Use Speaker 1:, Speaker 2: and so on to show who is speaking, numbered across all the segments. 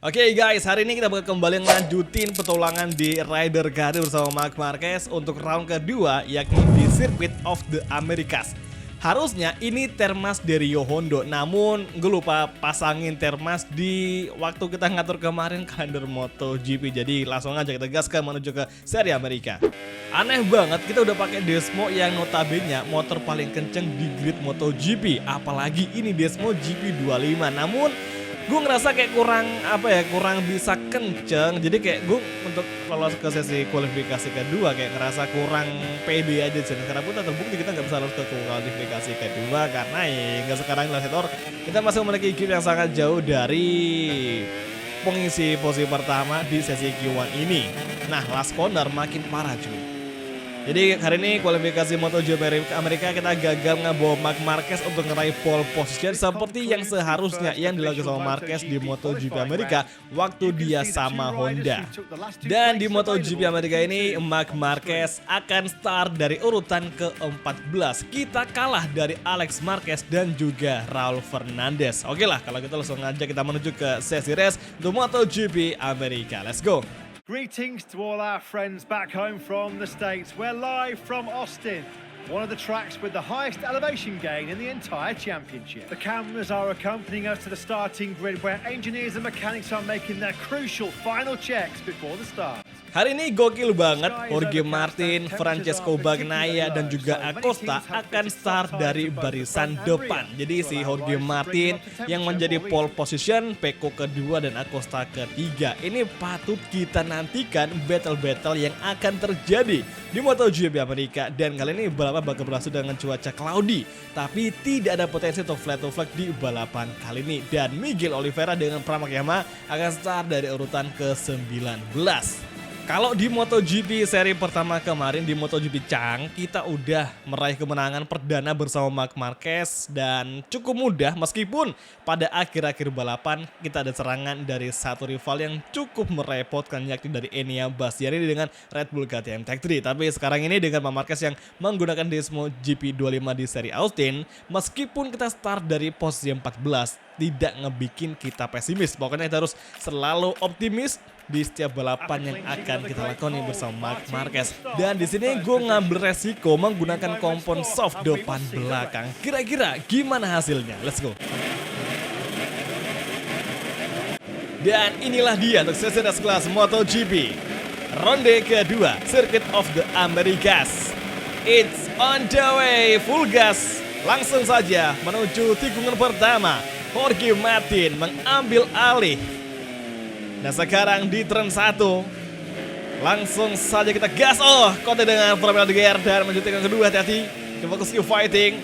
Speaker 1: Oke guys, hari ini kita bakal kembali ngelanjutin petualangan di Rider Karir bersama Marc Marquez untuk round kedua, yakni di Circuit of the Americas. Harusnya ini Termas dari Yohondo, namun gue lupa pasangin Termas di waktu kita ngatur kemarin kalender MotoGP. Jadi langsung aja kita gaskan menuju ke seri Amerika. Aneh banget, kita udah pakai Desmo yang notabene motor paling kenceng di grid MotoGP. Apalagi ini Desmo GP25, namun gue ngerasa kayak kurang bisa kenceng. Jadi kayak gue untuk lolos ke sesi kualifikasi kedua kayak ngerasa kurang pede aja sih. Karena pun terbukti kita nggak bisa lolos ke kualifikasi kedua karena hingga sekarang Lasetor kita masih memiliki game yang sangat jauh dari pengisi posisi pertama di sesi Q1 ini. Nah, last corner makin parah cuy. Jadi hari ini kualifikasi MotoGP Amerika kita gagal ngebawa Marc Marquez untuk ngeraih pole position seperti yang seharusnya yang dilakukan sama Marquez di MotoGP Amerika waktu dia sama Honda. Dan di MotoGP Amerika ini Marc Marquez akan start dari urutan ke-14. Kita kalah dari Alex Marquez dan juga Raul Fernandez. Oke lah, kalau gitu langsung aja kita menuju ke sesi race untuk MotoGP Amerika. Let's go.
Speaker 2: Greetings to all our friends back home from the States. We're live from Austin, one of the tracks with the highest elevation gain in the entire championship. The cameras are accompanying us to the starting grid where engineers and mechanics are making their crucial final checks before the start.
Speaker 1: Hari ini gokil banget, Jorge Martin, Francesco Bagnaia dan juga Acosta akan start dari barisan depan. Jadi si Jorge Martin yang menjadi pole position, Pecco kedua dan Acosta ketiga. Ini patut kita nantikan battle-battle yang akan terjadi di MotoGP Amerika. Dan kali ini balapan bakal berlangsung dengan cuaca cloudy, tapi tidak ada potensi untuk flat to flag di balapan kali ini. Dan Miguel Oliveira dengan Pramac Yamaha akan start dari urutan ke-19. Kalau di MotoGP seri pertama kemarin di MotoGP Chang, kita udah meraih kemenangan perdana bersama Marc Marquez dan cukup mudah meskipun pada akhir-akhir balapan kita ada serangan dari satu rival yang cukup merepotkan yakni dari Enea Bastianini dengan Red Bull KTM Tech3. Tapi sekarang ini dengan Marc Marquez yang menggunakan Desmo GP25 di seri Austin, meskipun kita start dari posisi 14, tidak ngebikin kita pesimis. Pokoknya kita harus selalu optimis di setiap balapan yang akan kita lakoni bersama Marc Marquez. Dan di sini gue ngambil resiko menggunakan kompon soft depan belakang. Kira-kira gimana hasilnya? Let's go. Dan inilah dia untuk sesi race kelas MotoGP ronde kedua Circuit of the Americas. It's on the way, full gas. Langsung saja menuju tikungan pertama. Jorge Martin mengambil alih. Nah sekarang di turn 1 langsung saja kita gas. Oh, kontak dengan Formula de Gear dan menuju tikungan kedua. Hati-hati, coba ke skill fighting.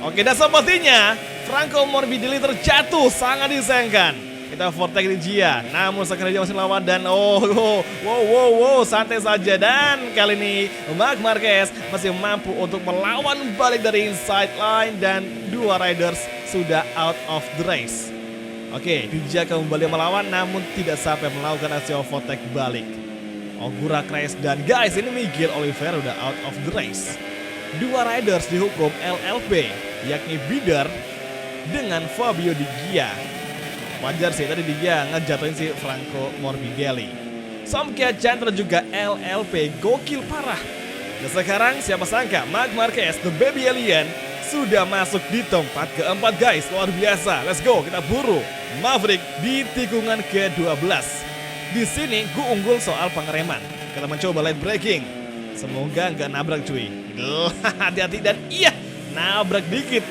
Speaker 1: Oke, dan sepertinya Franco Morbidelli terjatuh, sangat disayangkan. Kita vortex di Gia, namun sekarang dia masih lawan dan wow, santai saja. Dan kali ini Marc Marquez masih mampu untuk melawan balik dari inside line dan dua riders sudah out of the race. Oke, Gia kembali melawan namun tidak sampai melakukan aksi overtake balik. Ogura Crash dan guys ini Miguel Oliveira udah out of the race. Dua riders dihukum LLP yakni Binder dengan Fabio Di Gia. Wajar sih tadi dia ngejatuhin si Franco Morbidelli. Somkia Chandra juga LLP gokil parah. Dan sekarang siapa sangka Marc Marquez the baby alien sudah masuk di tempat keempat guys. Luar biasa. Let's go, kita buru Maverick di tikungan ke-12. Di sini gue unggul soal pengereman. Kita mencoba light braking. Semoga nggak nabrak cuy. Hati-hati dan iya nabrak dikit.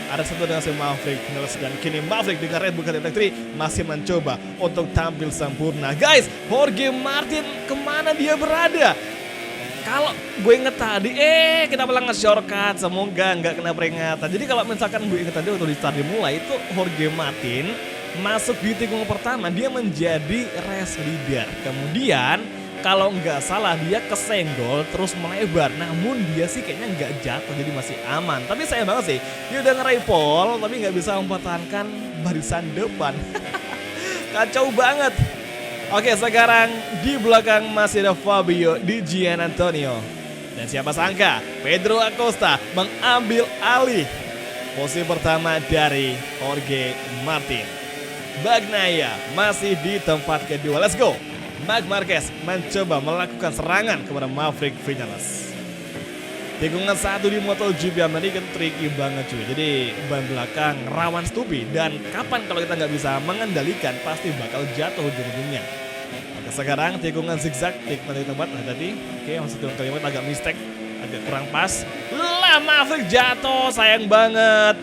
Speaker 1: Ada satu dengan si Maverick dan kini Maverick dengan Red Bull KTM Tech3 masih mencoba untuk tampil sempurna. Guys, Jorge Martin kemana dia berada? Kalau gue inget tadi, kita malah nge-shortcut, semoga nggak kena peringatan. Jadi kalau misalkan gue inget tadi waktu di start dimulai itu Jorge Martin masuk di tikungan pertama dia menjadi race leader. Kemudian kalau nggak salah dia kesenggol terus melebar. Namun dia sih kayaknya nggak jatuh jadi masih aman. Tapi sayang banget sih dia udah ngeraih pole tapi nggak bisa mempertahankan barisan depan. Kacau banget. Oke, sekarang di belakang masih ada Fabio Di Giannantonio. Dan siapa sangka Pedro Acosta mengambil alih posisi pertama dari Jorge Martin. Bagnaia masih di tempat kedua. Let's go. Marc Marquez mencoba melakukan serangan kepada Maverick Vinales. Tikungan 1 di MotoGP Amerika itu tricky banget cuy. Jadi ban belakang rawan stupi dan kapan kalau kita nggak bisa mengendalikan pasti bakal jatuh ujung-ujungnya. Oke, sekarang tikungan zigzag, tikungan di tempat tadi. Oke, maksud tikungan kalimat agak mistake, agak kurang pas. Lah Maverick jatuh, sayang banget.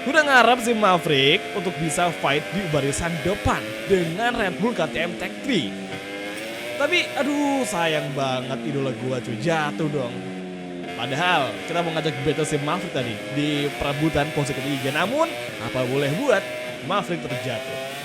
Speaker 1: Udah ngarep si Maverick untuk bisa fight di barisan depan dengan Red Bull KTM Tech 3. Tapi aduh sayang banget idola gua cuy, jatuh dong. Padahal kita mau ngajak battle si Maverick tadi di perebutan posisi ketiga. Namun apa boleh buat, Maverick terjatuh.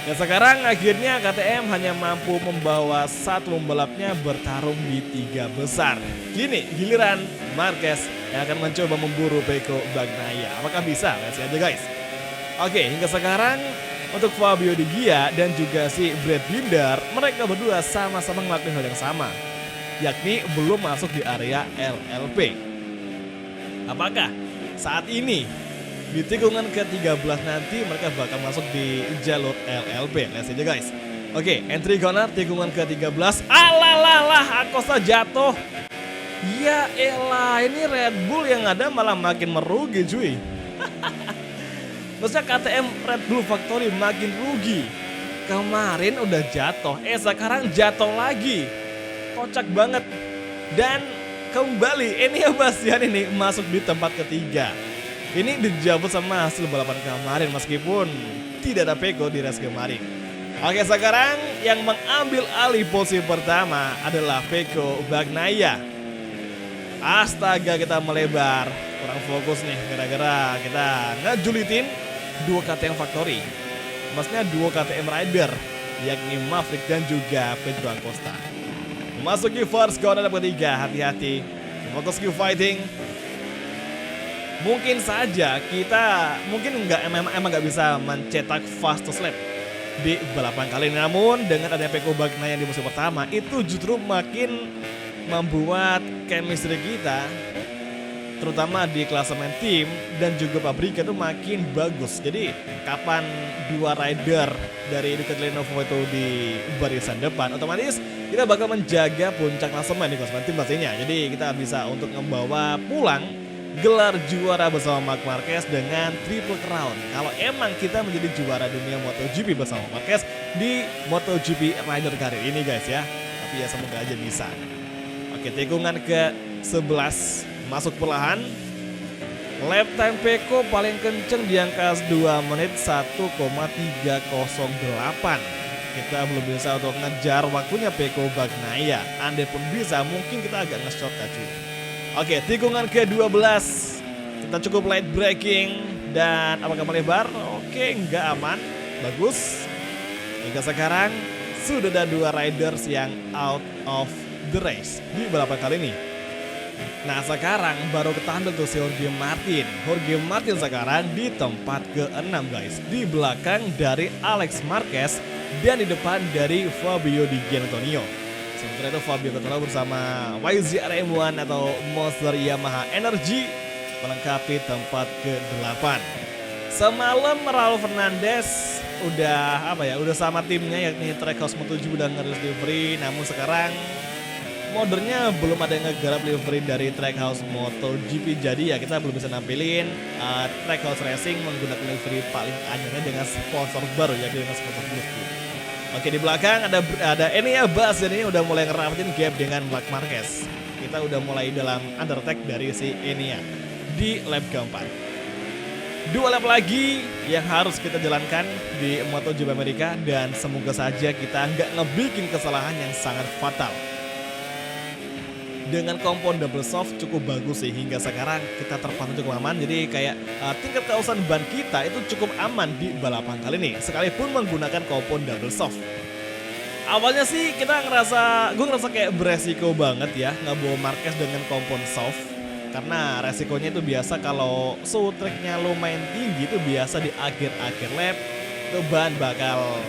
Speaker 1: Dan sekarang akhirnya KTM hanya mampu membawa satu pembalapnya bertarung di 3 besar. Kini giliran Marquez yang akan mencoba memburu Pecco Bagnaia. Apakah bisa? Lihat aja guys. Oke, hingga sekarang untuk Fabio Di Gia dan juga si Brad Binder, mereka berdua sama-sama ngelakuin hal yang sama, yakni belum masuk di area LLP. Apakah saat ini di tikungan ke-13 nanti mereka bakal masuk di jalur LLP? Lihat aja guys. Oke, entry corner tikungan ke-13. Alalah, Acosta jatuh. Ya elah, ini Red Bull yang ada malah makin merugi cuy. Maksudnya KTM Red Bull Factory makin rugi. Kemarin udah jatuh, sekarang jatuh lagi. Kocak banget. Dan kembali Enea Bastian ini masuk di tempat ketiga. Ini dijabut sama hasil balapan kemarin meskipun tidak ada Pecco di race kemarin. Oke, sekarang yang mengambil alih posisi pertama adalah Pecco Bagnaia. Astaga, kita melebar, kurang fokus nih gara-gara kita ngejulitin 2 KTM Factory. Maksudnya 2 KTM Rider, yakni Maverick dan juga Pedro Acosta. Memasuki first corner ketiga, hati-hati. Fokus Q fighting. Mungkin saja kita emang nggak bisa mencetak fastest lap di balapan kali ini. Namun dengan adanya Pecco Bagnaia di musim pertama itu justru makin membuat chemistry kita terutama di klasemen tim dan juga pabrikan itu makin bagus. Jadi kapan 2 rider dari Ducati Lenovo itu di barisan depan, otomatis kita bakal menjaga puncak klasemen di klasemen tim pastinya. Jadi kita bisa untuk membawa pulang gelar juara bersama Marc Marquez dengan triple crown. Kalau emang kita menjadi juara dunia MotoGP bersama Marquez di MotoGP Rider karir ini guys ya. Tapi ya semoga aja bisa. Oke, tikungan ke-11 masuk perlahan. Lap time Pecco paling kenceng di angka 2 menit 1,308. Kita belum bisa untuk ngejar waktunya Pecco Bagnaia. Andai pun bisa, mungkin kita agak nge-shortcut cuy. Oke, tikungan ke-12 kita cukup light braking dan apakah melebar? Oke, nggak aman, bagus. Hingga sekarang sudah ada 2 riders yang out of the race di balapan kali ini. Nah sekarang baru ketahan tuh si Jorge Martin. Jorge Martin sekarang di tempat ke-6 guys, di belakang dari Alex Marquez dan di depan dari Fabio Di Giannantonio. Sementara itu Fabio Quartararo bersama YZR M1 atau Monster Yamaha Energy melengkapi tempat ke-8. Semalam Raul Fernandez udah sama timnya yakni Trackhouse Moto7 udah ngeris livery, namun sekarang modernya belum ada yang ngegarap livery dari Trackhouse MotoGP. Jadi ya kita belum bisa nampilin Trackhouse Racing menggunakan livery paling anyarnya dengan sponsor baru ya, dengan sponsor Bluetooth. Oke, di belakang ada Enea Bastian ini udah mulai ngerapatin gap dengan Marc Marquez. Kita udah mulai dalam undertake dari si Enea di lap keempat. 2 lap lagi yang harus kita jalankan di MotoGP Amerika dan semoga saja kita nggak ngebikin kesalahan yang sangat fatal. Dengan kompon double soft cukup bagus sih hingga sekarang kita terpantau cukup aman. Jadi kayak tingkat keausan ban kita itu cukup aman di balapan kali ini sekalipun menggunakan kompon double soft. Awalnya sih gue ngerasa kayak beresiko banget ya ngebawa Marquez dengan kompon soft, karena resikonya itu biasa kalau suhu tracknya lumayan tinggi itu biasa di akhir-akhir lap itu ban bakal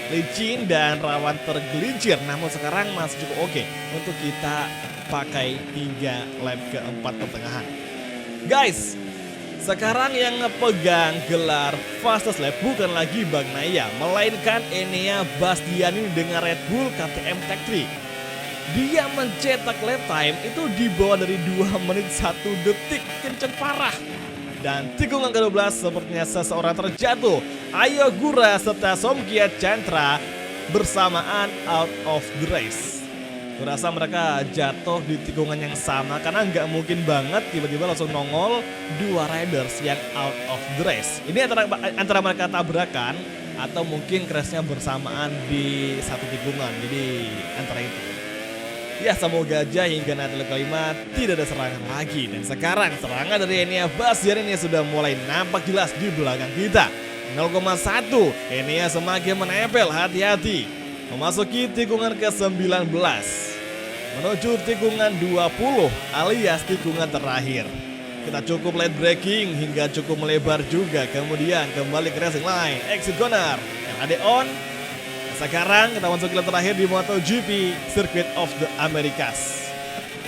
Speaker 1: licin dan rawan tergelincir. Namun sekarang masih cukup oke untuk kita pakai hingga lap keempat pertengahan. Guys, Sekarang yang ngepegang gelar fastest lap bukan lagi Bagnaia, melainkan Enea Bastianini dengan Red Bull KTM Tech 3. Dia mencetak lap time itu di bawah dari 2 menit 1 detik, kenceng parah. Dan tikungan ke-12 sepertinya seseorang terjatuh. Ayogura serta Somkia Chantra bersamaan out of the race. Kurasa mereka jatuh di tikungan yang sama karena nggak mungkin banget tiba-tiba langsung nongol 2 riders yang out of the race. Ini antara mereka tabrakan atau mungkin crashnya bersamaan di satu tikungan. Jadi antara itu. Ya semoga aja hingga nanti kelima tidak ada serangan lagi. Dan sekarang serangan dari Enea Bastianini sudah mulai nampak jelas di belakang kita. 0,1 Enea semakin menempel, hati-hati. Memasuki tikungan ke-19 menuju tikungan 20 alias tikungan terakhir. Kita cukup late braking hingga cukup melebar juga. Kemudian kembali ke racing line, exit corner, LAD on. Sekarang kita masuk ke lap terakhir di MotoGP Circuit of the Americas.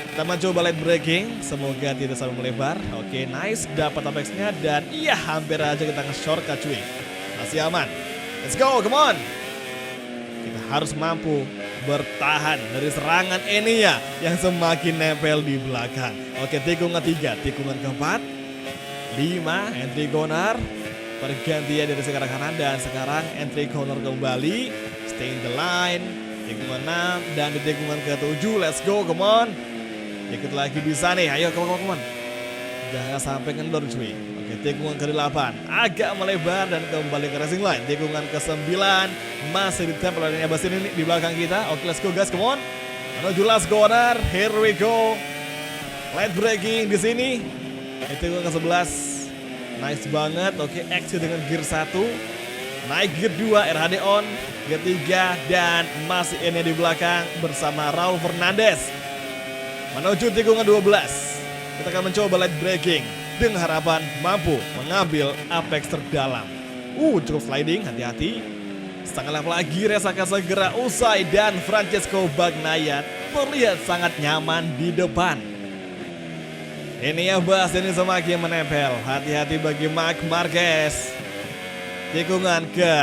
Speaker 1: Kita mencoba late braking, semoga tidak selalu melebar. Oke, nice, dapat apex-nya dan iya hampir aja kita nge-shortcut cuy. Masih aman. Let's go, come on. Kita harus mampu bertahan dari serangan Enea yang semakin nempel di belakang. Oke, tikungan 3, tikungan ke-4, 5, entry corner. Pergantian dari sekarang kanan dan sekarang entry corner kembali. Stay in the line. Tikungan 6 dan di tikungan ke-7. Let's go, come on. Ikut lagi bisa nih, ayo come on. Jangan sampai kendor cuy. Oke, tikungan ke-8 agak melebar dan kembali ke racing line. Tikungan ke-9 masih ditempel oleh Enea Bastianini di belakang kita. Oke, let's go guys, come on. Menuju last corner, here we go. Late braking di sini. Tikungan ke-11. Nice banget, oke, exit dengan gear 1. Naik gear 2, RHD on. Gear 3 dan masih Enea di belakang bersama Raul Fernandez. Menuju tikungan 12. Kita akan mencoba late braking dengan harapan mampu mengambil apex terdalam. Cukup sliding, hati-hati. Setengah lap lagi race akan segera usai dan Francesco Bagnaia terlihat sangat nyaman di depan. Enea Bastianini semakin menempel. Hati-hati bagi Marc Marquez. Tikungan ke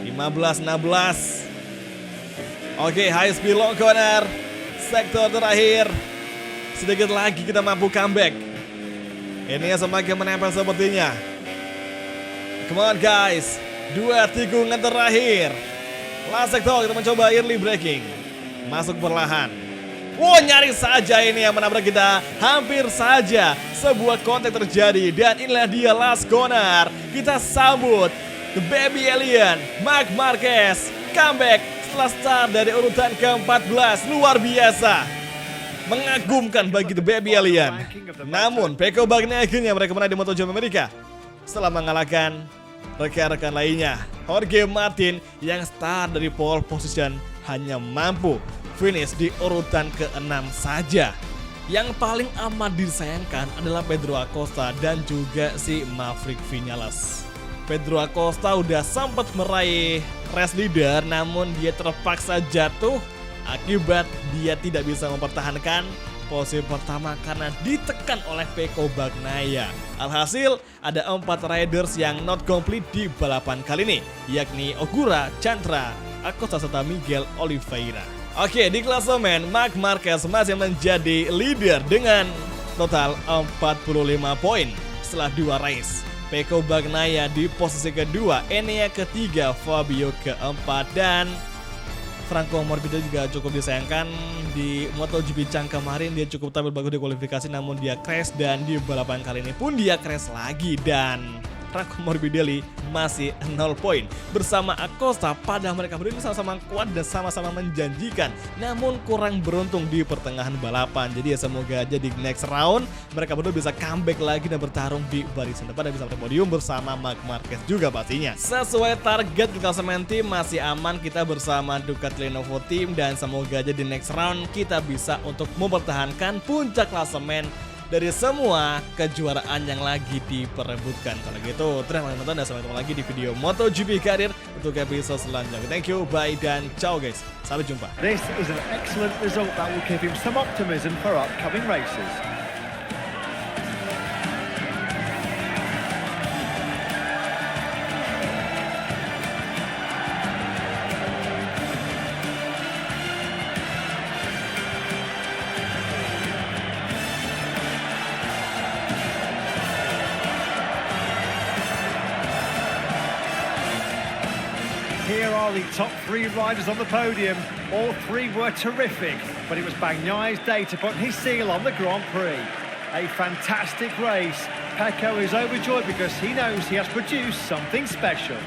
Speaker 1: 15-16. Oke, high speed long corner. Sektor terakhir. Sedikit lagi kita mampu comeback. Enea semakin menempel sepertinya. Come on guys. 2 tikungan terakhir. Last sektor kita mencoba early braking. Masuk perlahan. Nyaris saja ini yang menabrak kita. Hampir saja sebuah kontak terjadi. Dan inilah dia last corner. Kita sambut The Baby Alien, Marc Marquez. Comeback setelah start dari urutan ke-14. Luar biasa. Mengagumkan bagi The Baby Alien. Namun Pecco Bagnaia akhirnya mereka menang di MotoGP Amerika. Setelah mengalahkan rekan-rekan lainnya. Jorge Martin yang start dari pole position hanya mampu finish di urutan ke-6 saja. Yang paling amat disayangkan adalah Pedro Acosta dan juga si Maverick Vinales. Pedro Acosta udah sempat meraih race leader namun dia terpaksa jatuh akibat dia tidak bisa mempertahankan posisi pertama karena ditekan oleh Pecco Bagnaia. Alhasil ada 4 riders yang not complete di balapan kali ini, yakni Ogura, Chantra, Acosta serta Miguel Oliveira. Oke, di klasemen Marc Marquez masih menjadi leader dengan total 45 poin setelah 2 race. Pecco Bagnaia di posisi kedua, Enea ketiga, Fabio keempat, dan Franco Morbidelli juga cukup disayangkan di MotoGP Chang kemarin. Dia cukup tampil bagus di kualifikasi namun dia crash dan di balapan kali ini pun dia crash lagi dan Franco Morbidelli masih 0 poin bersama Acosta. Padahal mereka berdua sama-sama kuat dan sama-sama menjanjikan namun kurang beruntung di pertengahan balapan. Jadi ya semoga aja di next round mereka berdua bisa comeback lagi dan bertarung di barisan depan dan bisa meraih podium bersama Marc Marquez juga pastinya. Sesuai target di klasemen tim masih aman kita bersama Ducati Lenovo Team dan semoga aja di next round kita bisa untuk mempertahankan puncak klasemen dari semua kejuaraan yang lagi diperebutkan. Kalau gitu, terima kasih nonton dan sampai ketemu lagi di video MotoGP Karir untuk episode selanjutnya. Thank you, bye, dan ciao guys. Sampai jumpa.
Speaker 2: This is an excellent result that will give him some optimism for upcoming races. Here are the top 3 riders on the podium. All 3 were terrific, but it was Bagnaia's day to put his seal on the Grand Prix. A fantastic race. Pecco is overjoyed because he knows he has produced something special.